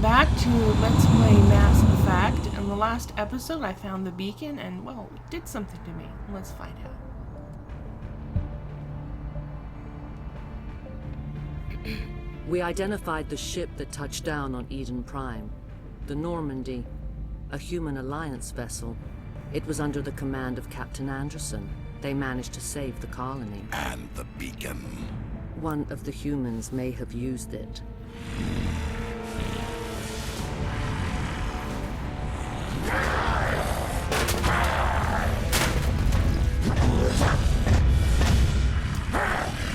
back to Let's Play Mass Effect. In the last episode, I found the beacon and, well, it did something to me. Let's find out. We identified the ship that touched down on Eden Prime. The Normandy, a human alliance vessel. It was under the command of Captain Anderson. They managed to save the colony. And the beacon. One of the humans may have used it.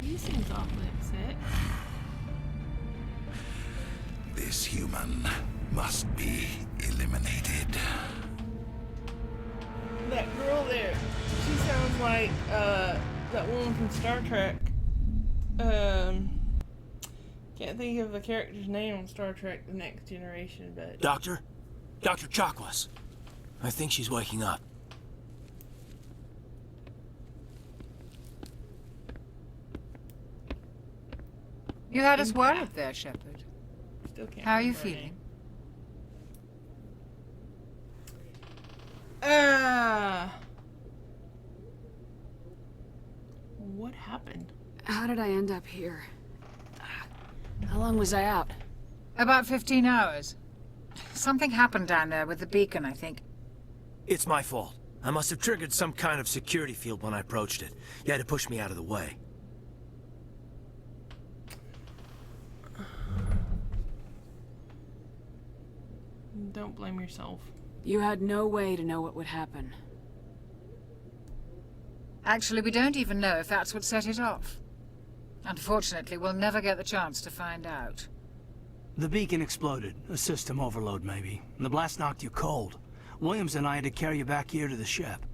He seems awfully upset. This human must be eliminated. That girl there, she sounds like, that woman from Star Trek. Can't think of the character's name on Star Trek The Next Generation, but... Doctor? Dr. Chakwas. I think she's waking up. You had us worried there, Shepard. Still can't How are you remember her feeling? name. What happened? How did I end up here? How long was I out? About 15 hours. Something happened down there with the beacon, I think. It's my fault. I must have triggered some kind of security field when I approached it. You had to push me out of the way. Don't blame yourself. You had no way to know what would happen. Actually, we don't even know if that's what set it off. Unfortunately, we'll never get the chance to find out. The beacon exploded. A system overload, maybe. And the blast knocked you cold. Williams and I had to carry you back here to the ship.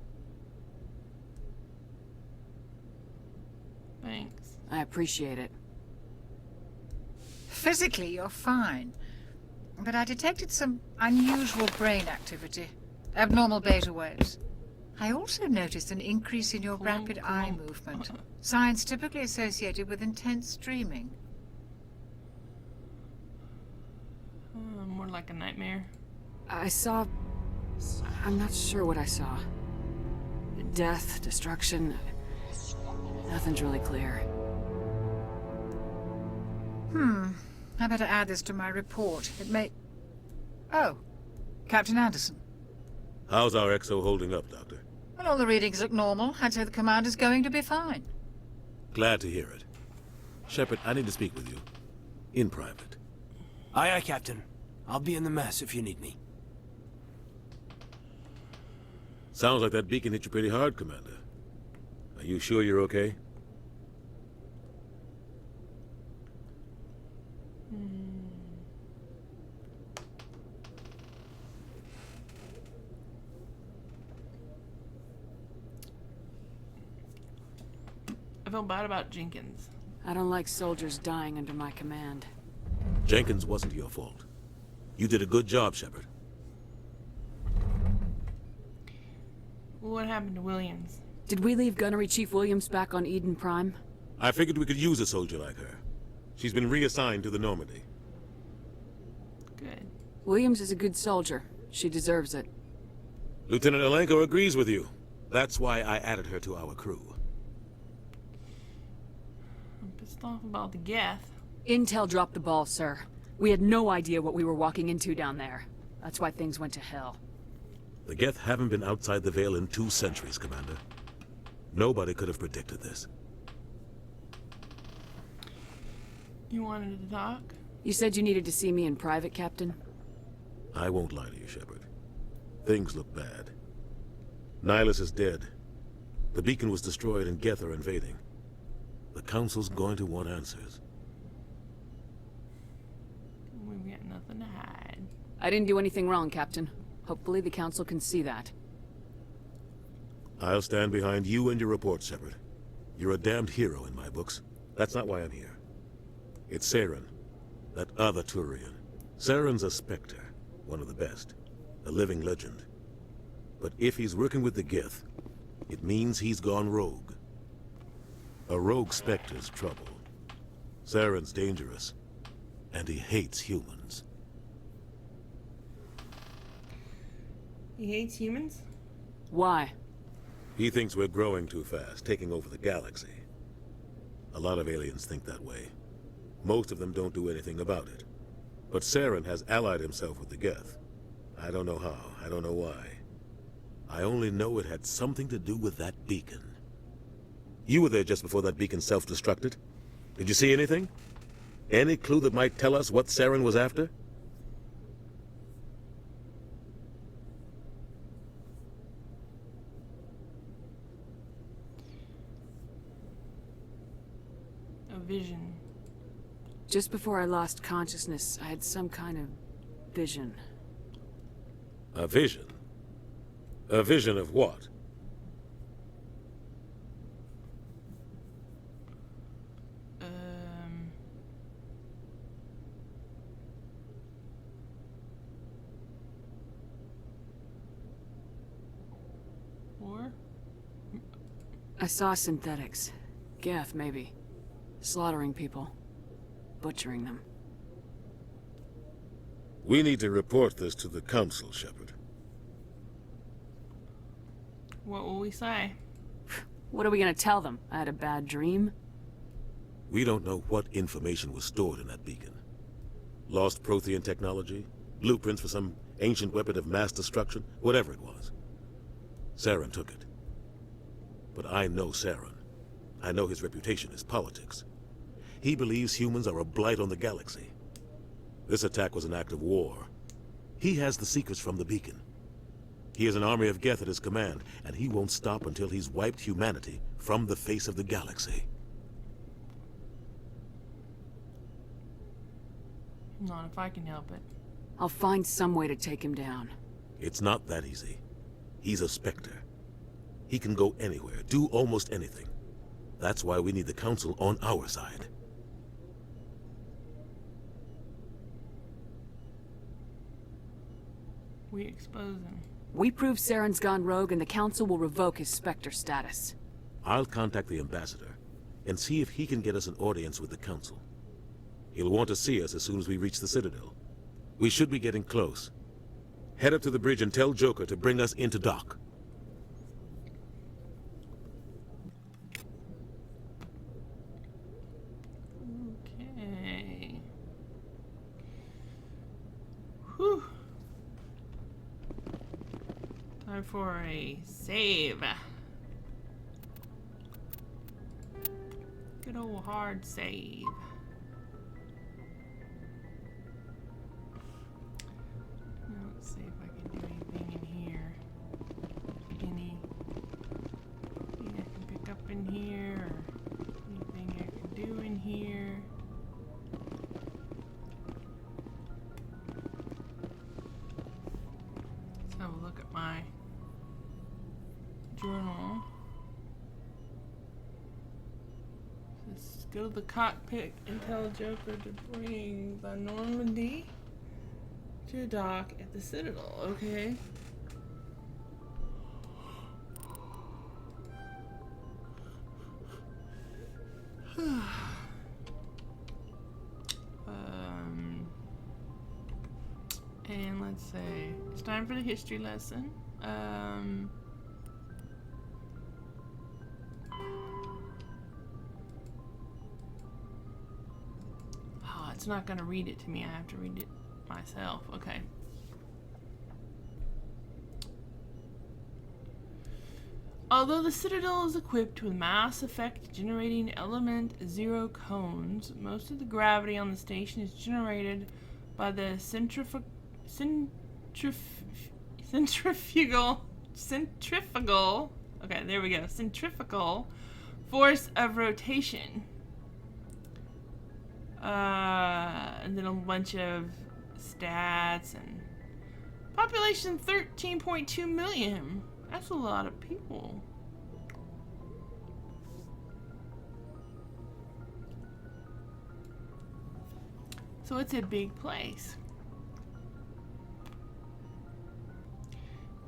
Thanks. I appreciate it. Physically, you're fine. But I detected some unusual brain activity. Abnormal beta waves. I also noticed an increase in your rapid eye movement. Signs typically associated with intense dreaming. More like a nightmare. I saw... I'm not sure what I saw. Death, destruction... Nothing's really clear. I better add this to my report. It may... Oh, Captain Anderson. How's our XO holding up, Doctor? Well, all the readings look normal. I'd say the commander's going to be fine. Glad to hear it. Shepard, I need to speak with you. In private. Aye, aye, Captain. I'll be in the mess if you need me. Sounds like that beacon hit you pretty hard, Commander. Are you sure you're okay? I feel bad about Jenkins. I don't like soldiers dying under my command. Jenkins wasn't your fault. You did a good job, Shepard. What happened to Williams? Did we leave Gunnery Chief Williams back on Eden Prime? I figured we could use a soldier like her. She's been reassigned to the Normandy. Good. Williams is a good soldier. She deserves it. Lieutenant Alenko agrees with you. That's why I added her to our crew. I'm pissed off about the Geth. Intel dropped the ball, sir. We had no idea what we were walking into down there. That's why things went to hell. The Geth haven't been outside the Veil in 2 centuries, Commander. Nobody could have predicted this. You wanted to talk? You said you needed to see me in private, Captain? I won't lie to you, Shepard. Things look bad. Nihilus is dead. The beacon was destroyed and Geth are invading. The Council's going to want answers. We've got nothing to hide. I didn't do anything wrong, Captain. Hopefully the Council can see that. I'll stand behind you and your report, Shepard. You're a damned hero in my books. That's not why I'm here. It's Saren, that other Turian. Saren's a Spectre, one of the best, a living legend. But if he's working with the Geth, it means he's gone rogue. A rogue Spectre's trouble. Saren's dangerous, and he hates humans. He hates humans? Why? He thinks we're growing too fast, taking over the galaxy. A lot of aliens think that way. Most of them don't do anything about it. But Saren has allied himself with the Geth. I don't know how, I don't know why. I only know it had something to do with that beacon. You were there just before that beacon self-destructed. Did you see anything? Any clue that might tell us what Saren was after? A vision. Just before I lost consciousness, I had some kind of vision. A vision? A vision of what? War? I saw synthetics. Geth, maybe. Slaughtering people. Butchering them. We need to report this to the Council, Shepard. What will we say? What are we gonna tell them? I had a bad dream? We don't know what information was stored in that beacon. Lost Prothean technology? Blueprints for some ancient weapon of mass destruction? Whatever it was. Saren took it. But I know Saren. I know his reputation is politics. He believes humans are a blight on the galaxy. This attack was an act of war. He has the secrets from the beacon. He has an army of Geth at his command, and he won't stop until he's wiped humanity from the face of the galaxy. Not if I can help it. I'll find some way to take him down. It's not that easy. He's a Spectre. He can go anywhere, do almost anything. That's why we need the Council on our side. We expose him. We prove Saren's gone rogue and the Council will revoke his Spectre status. I'll contact the Ambassador and see if he can get us an audience with the Council. He'll want to see us as soon as we reach the Citadel. We should be getting close. Head up to the bridge and tell Joker to bring us into dock. Okay. Whew. Time for a save. Good old hard save. Now let's see if I can do anything in here. Anything I can pick up in here, or anything I can do in here. Let's have a look at my journal. Let's go to the cockpit and tell Joker to bring the Normandy to dock at the Citadel, okay? And let's say it's time for the history lesson. Oh, it's not gonna read it to me. I have to read it myself. Okay. Although the Citadel is equipped with mass effect generating element zero cones, most of the gravity on the station is generated by the centrifugal force of rotation. And then a bunch of stats and population 13.2 million. That's a lot of people. So it's a big place.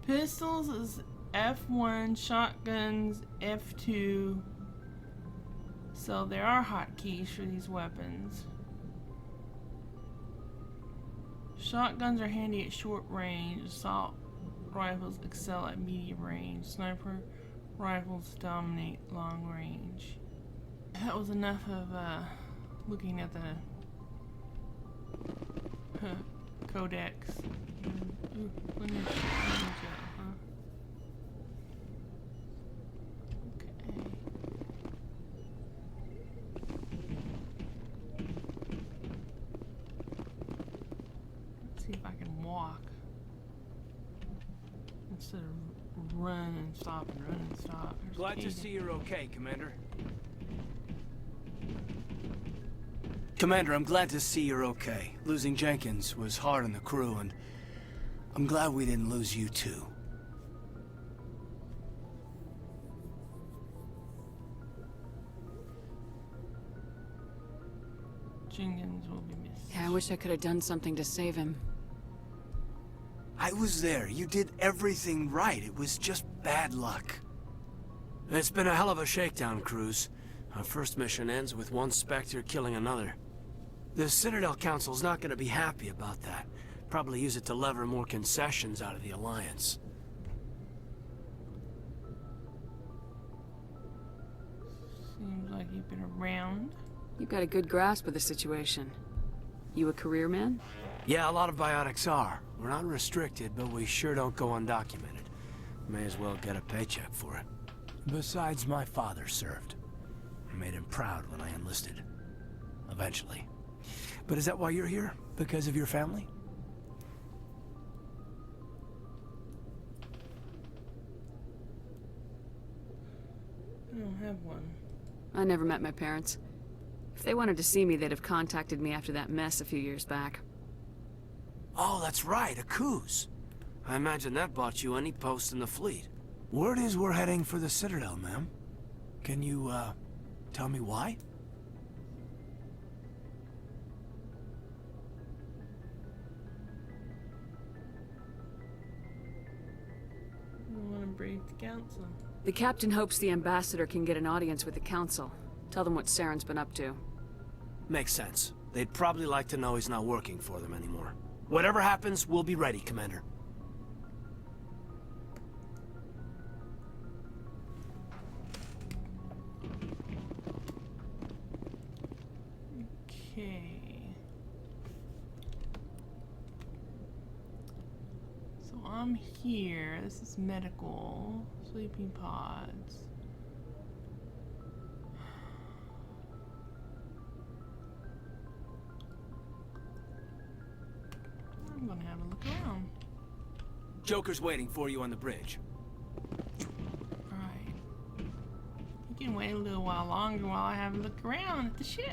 Pistols is F1, shotguns F2. So there are hotkeys for these weapons. Shotguns are handy at short range. Assault rifles excel at medium range. Sniper rifles dominate long range. That was enough of looking at the codex. Ooh, lineage, huh? Okay. Let's see if I can walk instead of run and stop and run and stop. There's Glad to Kaden. see you're okay, Commander. Commander, I'm glad to see you're okay. Losing Jenkins was hard on the crew, and I'm glad we didn't lose you too. Jenkins will be missed. Yeah, I wish I could have done something to save him. I was there. You did everything right. It was just bad luck. It's been a hell of a shakedown, Cruz. Our first mission ends with one Spectre killing another. The Citadel Council's not gonna be happy about that. Probably use it to lever more concessions out of the Alliance. Seems like you've been around. You've got a good grasp of the situation. You a career man? Yeah, a lot of biotics are. We're not restricted, but we sure don't go undocumented. May as well get a paycheck for it. Besides, my father served. I made him proud when I enlisted. Eventually. But is that why you're here? Because of your family? I don't have one. I never met my parents. If they wanted to see me, they'd have contacted me after that mess a few years back. Oh, that's right, a Coos. I imagine that bought you any post in the fleet. Word is we're heading for the Citadel, ma'am. Can you, tell me why? I don't want to break the council. The captain hopes the ambassador can get an audience with the council. Tell them what Saren's been up to. Makes sense. They'd probably like to know he's not working for them anymore. Whatever happens, we'll be ready, Commander. Okay. So I'm here. This is medical. Sleeping pods. I'm gonna have a look around. Joker's waiting for you on the bridge. Alright. You can wait a little while longer while I have a look around at the ship.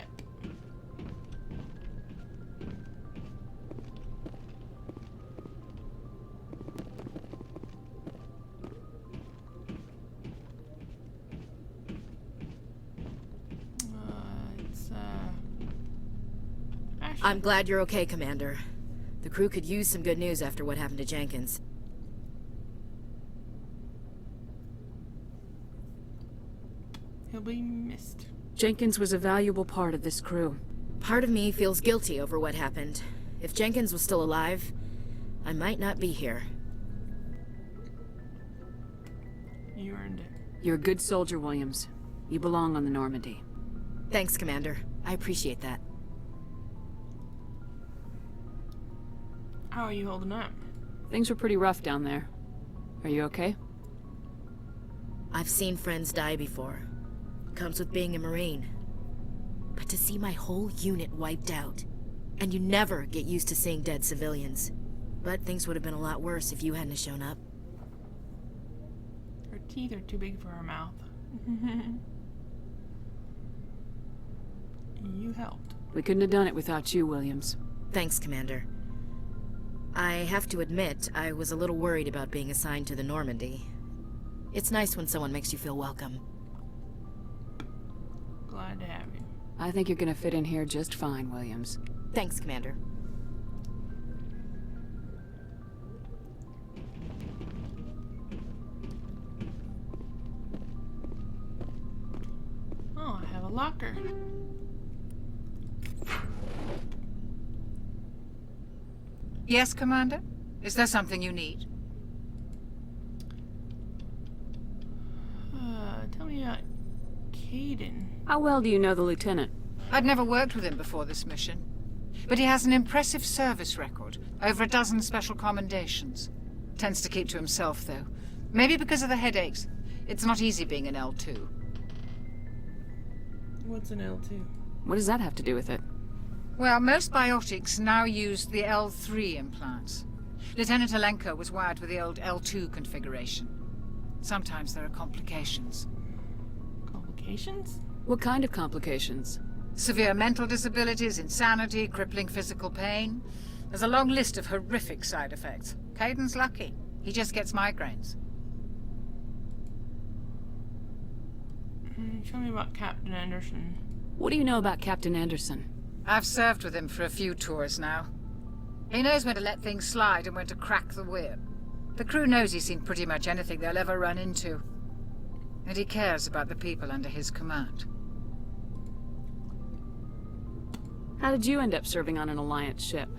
I'm glad you're okay, Commander. The crew could use some good news after what happened to Jenkins. He'll be missed. Jenkins was a valuable part of this crew. Part of me feels guilty over what happened. If Jenkins was still alive, I might not be here. You earned it. You're a good soldier, Williams. You belong on the Normandy. Thanks, Commander. I appreciate that. How are you holding up? Things were pretty rough down there. Are you okay? I've seen friends die before. Comes with being a Marine. But to see my whole unit wiped out, and you never get used to seeing dead civilians. But things would have been a lot worse if you hadn't shown up. Her teeth are too big for her mouth. You helped. We couldn't have done it without you, Williams. Thanks, Commander. I have to admit, I was a little worried about being assigned to the Normandy. It's nice when someone makes you feel welcome. Glad to have you. I think you're gonna fit in here just fine, Williams. Thanks, Commander. Oh, I have a locker. Yes, Commander? Is there something you need? Tell me about Caden. How well do you know the lieutenant? I'd never worked with him before this mission. But he has an impressive service record. Over a dozen special commendations. Tends to keep to himself, though. Maybe because of the headaches. It's not easy being an L2. What's an L2? What does that have to do with it? Well, most biotics now use the L3 implants. Lieutenant Alenko was wired with the old L2 configuration. Sometimes there are complications. Complications? What kind of complications? Severe mental disabilities, insanity, crippling physical pain. There's a long list of horrific side effects. Caden's lucky. He just gets migraines. Tell me about Captain Anderson. What do you know about Captain Anderson? I've served with him for a few tours now. He knows when to let things slide and when to crack the whip. The crew knows he's seen pretty much anything they'll ever run into. And he cares about the people under his command. How did you end up serving on an Alliance ship?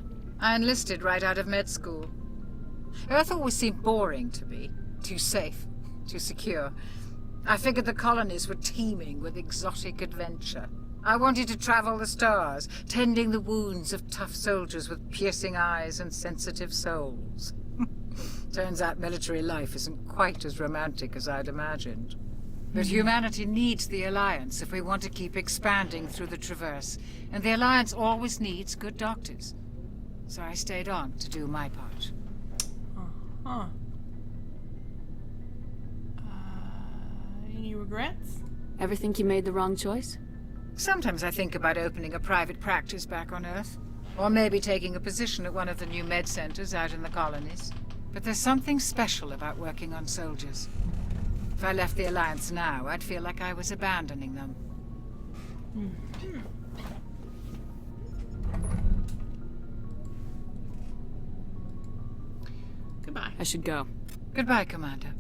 I enlisted right out of med school. Earth always seemed boring to me. Too safe, too secure. I figured the colonies were teeming with exotic adventure. I wanted to travel the stars, tending the wounds of tough soldiers with piercing eyes and sensitive souls. Turns out military life isn't quite as romantic as I'd imagined. But humanity needs the Alliance if we want to keep expanding through the Traverse, and the Alliance always needs good doctors. So I stayed on to do my part. Huh. Any regrets? Ever think you made the wrong choice? Sometimes I think about opening a private practice back on Earth. Or maybe taking a position at one of the new med centers out in the colonies. But there's something special about working on soldiers. If I left the Alliance now, I'd feel like I was abandoning them. Goodbye. I should go. Goodbye, Commander.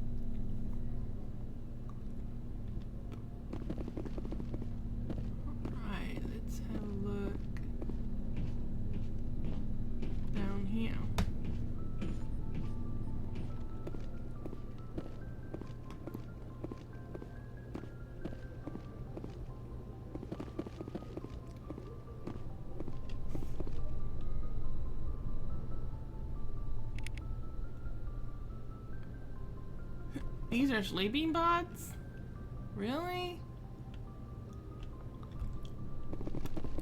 Alright, let's have a look down here. These are sleeping pods? Really?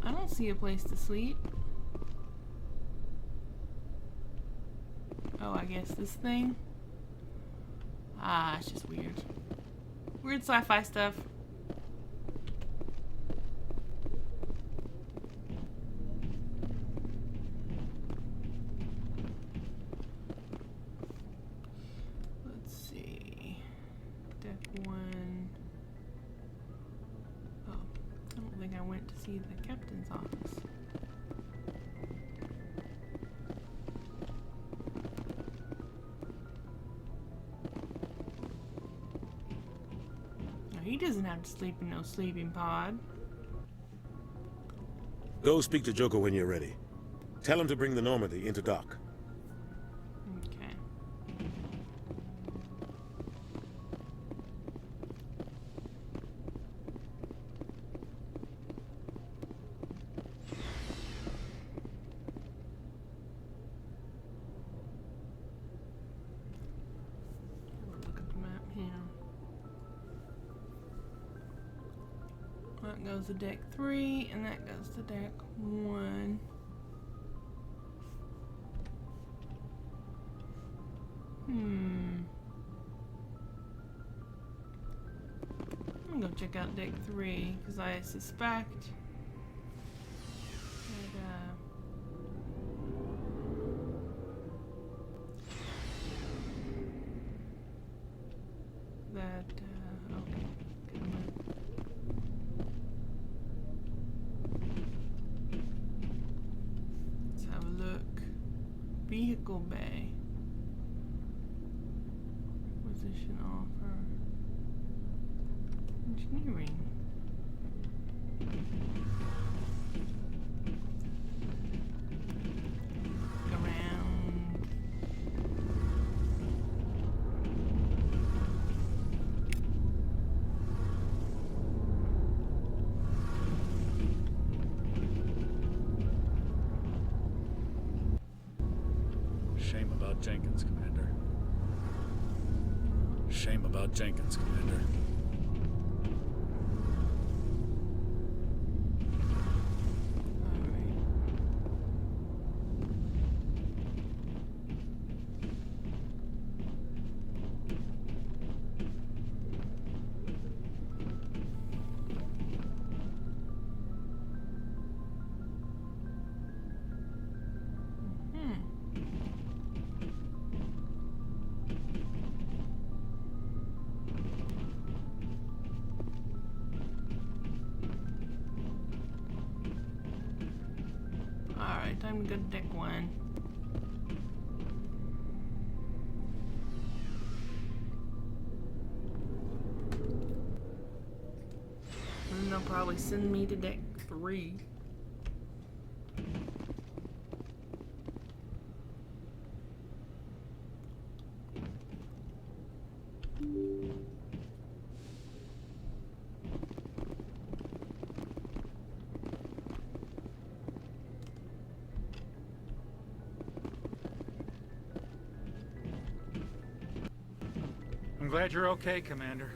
I don't see a place to sleep. Oh, I guess this thing? Ah, it's just weird. Weird sci-fi stuff. Let's see. Deck 1. Oh, I don't think I went to see the captain's office. No, he doesn't have to sleep in no sleeping pod. Go speak to Joko when you're ready. Tell him to bring the Normandy into dock. Okay. Look at the map here. That goes to deck 3, and that goes to deck 1. I'm gonna go check out deck 3 because I suspect that okay. Come on. Let's have a look. Vehicle bay. Position offer. Engineering. Look around. Jenkins, Commander. Shame about Jenkins, Commander. Alright, time to go to deck 1. And they'll probably send me to deck 3. I'm glad you're okay, Commander.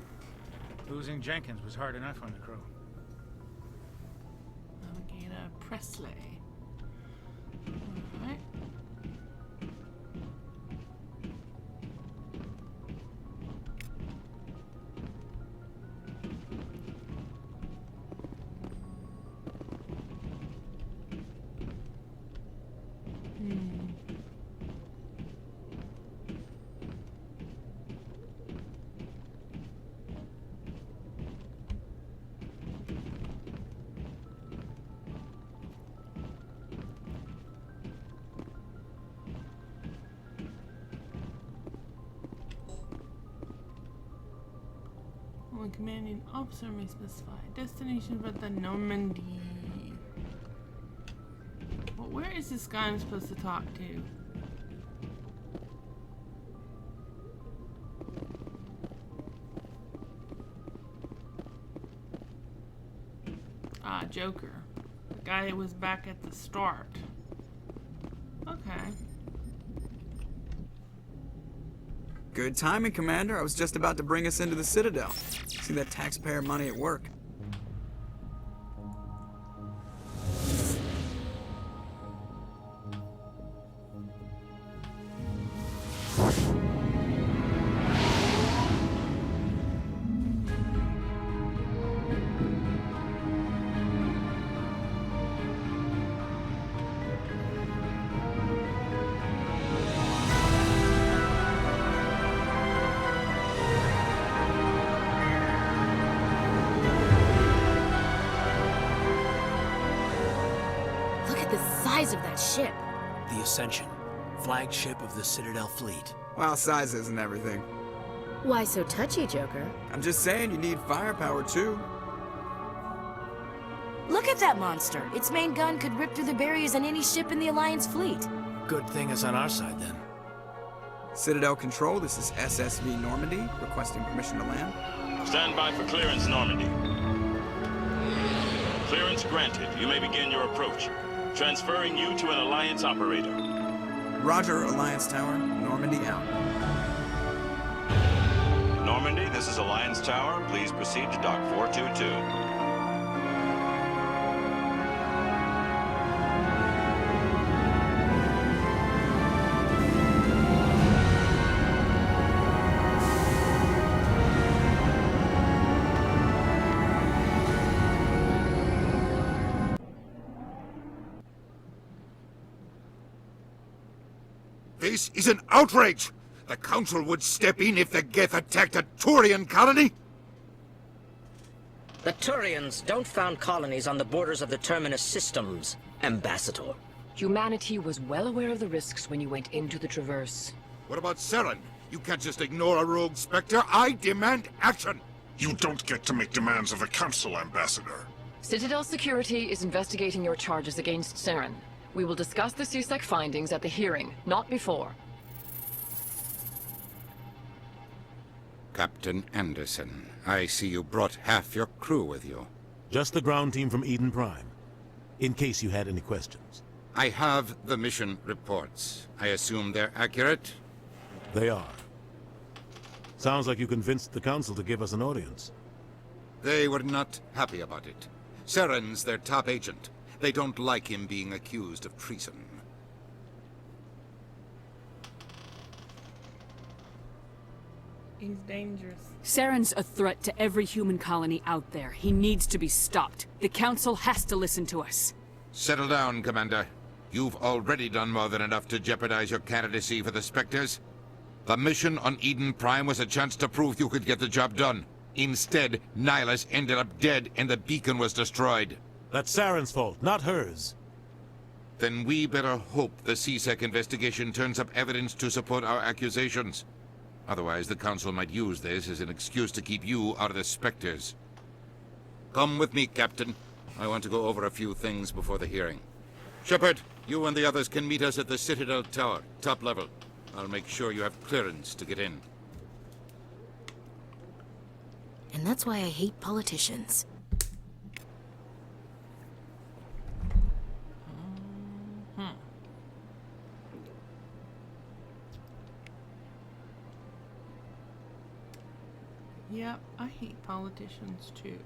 Losing Jenkins was hard enough on the crew. Navigator Presley. Alright. Only commanding officer may specify destination but the Normandy. Well, where is this guy I'm supposed to talk to? Ah, Joker. The guy who was back at the start. Okay. Good timing, Commander. I was just about to bring us into the Citadel. See that taxpayer money at work. Of that ship. The Ascension, flagship of the Citadel fleet. Well, size isn't everything. Why so touchy, Joker? I'm just saying you need firepower too. Look at that monster. Its main gun could rip through the barriers on any ship in the Alliance fleet. Good thing it's on our side then. Citadel Control, this is SSV Normandy, requesting permission to land. Stand by for clearance, Normandy. Clearance granted. You may begin your approach. Transferring you to an Alliance operator. Roger, Alliance Tower. Normandy out. Normandy, this is Alliance Tower. Please proceed to Dock 422. This is an outrage! The Council would step in if the Geth attacked a Turian colony? The Turians don't found colonies on the borders of the Terminus systems, Ambassador. Humanity was well aware of the risks when you went into the Traverse. What about Saren? You can't just ignore a rogue Spectre. I demand action! You don't get to make demands of the Council, Ambassador. Citadel Security is investigating your charges against Saren. We will discuss the CSEC findings at the hearing, not before. Captain Anderson, I see you brought half your crew with you. Just the ground team from Eden Prime, in case you had any questions. I have the mission reports. I assume they're accurate? They are. Sounds like you convinced the Council to give us an audience. They were not happy about it. Saren's their top agent. They don't like him being accused of treason. He's dangerous. Saren's a threat to every human colony out there. He needs to be stopped. The Council has to listen to us. Settle down, Commander. You've already done more than enough to jeopardize your candidacy for the Spectres. The mission on Eden Prime was a chance to prove you could get the job done. Instead, Nihilus ended up dead and the beacon was destroyed. That's Saren's fault, not hers. Then we better hope the CSEC investigation turns up evidence to support our accusations. Otherwise, the Council might use this as an excuse to keep you out of the Spectres. Come with me, Captain. I want to go over a few things before the hearing. Shepard, you and the others can meet us at the Citadel Tower, top level. I'll make sure you have clearance to get in. And that's why I hate politicians. Yep, I hate politicians too.